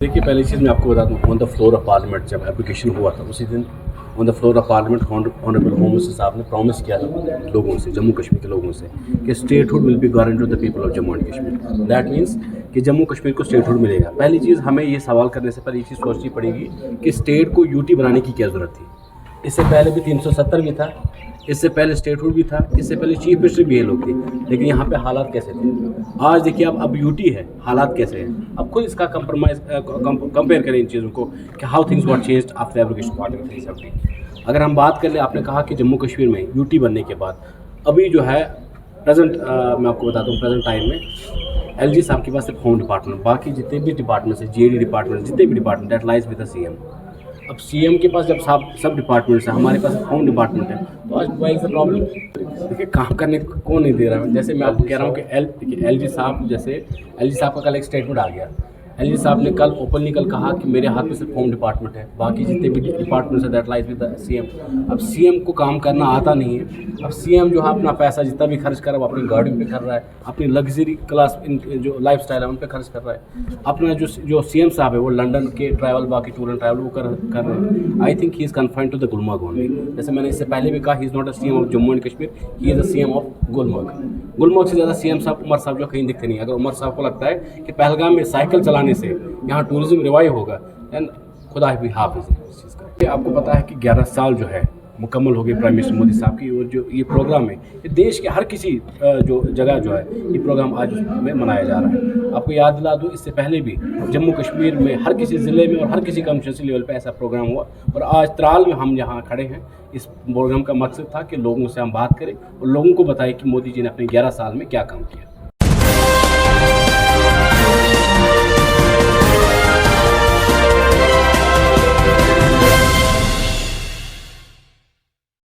देखिए, पहली चीज़ मैं आपको बता दूँ, on the floor of parliament जब एप्लीकेशन हुआ था उसी दिन on the floor of parliament honourable home minister साहब ने प्रॉमिस किया था लोगों से, जम्मू कश्मीर के लोगों से, कि statehood will be guarantee to the people of Jammu and Kashmir. That means कि जम्मू कश्मीर को स्टेटहुड मिलेगा। पहली चीज़ हमें ये सवाल करने से पहले ये चीज़ सोचनी पड़ेगी कि स्टेट को यूटी बनाने की क्या ज़रूरत थी। इससे पहले भी 370 भी था, इससे पहले स्टेटहुड भी था, इससे पहले चीफ मिनिस्टर भी ये लोग थे, लेकिन यहाँ पे हालात कैसे थे। आज देखिए अब यूटी है, हालात कैसे हैं। अब खुद इसका कंपेयर करें इन चीज़ों को कि how things got changed after abrogation part of 370। अगर हम बात कर ले, आपने कहा कि जम्मू कश्मीर में यूटी बनने के बाद अभी जो है प्रेजेंट, मैं आपको बताता हूँ, प्रेजेंट टाइम में एलजी साहब के पास सिर्फ होम डिपार्टमेंट, बाकी जितने भी डिपार्टमेंट्स हैं, जीडी डिपार्टमेंट, जितने भी department, that lies with the CM. अब सीएम के पास जब सब डिपार्टमेंट्स हैं, हमारे पास होम डिपार्टमेंट है, तो आज वाई इज़ द प्रॉब्लम। देखिए, काम करने को कौन नहीं दे रहा है। जैसे मैं आपको कह रहा हूँ कि एलजी साहब, जैसे एलजी साहब का कल एक स्टेटमेंट आ गया। एलजी साहब ने कल ओपनली कहा कि मेरे हाथ में सिर्फ होम डिपार्टमेंट है, बाकी जितने भी डिपार्टमेंट्स हैं that lies with the CM. अब सीएम को काम करना आता नहीं है। अब सीएम जो है अपना पैसा जितना भी खर्च कर रहा है वो अपनी गाड़ियों पे कर रहा है, अपनी लग्जरी क्लास जो लाइफ स्टाइल है उन पे खर्च कर रहा है। अपना जो सीएम साहब है वो लंदन के ट्रैवल, बाकी टूर एंड ट्रैवल वो कर रहे हैं। I think he is confined to the Gulmarg only. जैसे मैंने इससे पहले भी कहा, he is not a CM of Jammu and Kashmir, he is a CM of Gulmarg. Gulmarg से ज़्यादा सीएम साहब उमर साहब जो कहीं दिखते नहीं। अगर उमर साहब को लगता है कि पहलगाम में साइकिल चलाने से यहाँ टूरिज्म रिवाइव होगा, दैन खुदा भी हाफिज़ है इस चीज़ का। आपको पता है कि 11 साल जो है मुकम्मल हो गई प्राइम मिनिस्टर मोदी साहब की, और जो ये प्रोग्राम है ये देश के हर किसी जो जगह जो है ये प्रोग्राम आज में मनाया जा रहा है। आपको याद दिला दूँ, इससे पहले भी जम्मू कश्मीर में हर किसी ज़िले में और हर किसी कॉन्स्टिट्यूंसी लेवल पे ऐसा प्रोग्राम हुआ, और आज त्राल में हम यहाँ खड़े हैं। इस प्रोग्राम का मकसद था कि लोगों से हम बात करें और लोगों को बताएं कि मोदी जी ने अपने 11 साल में क्या काम किया।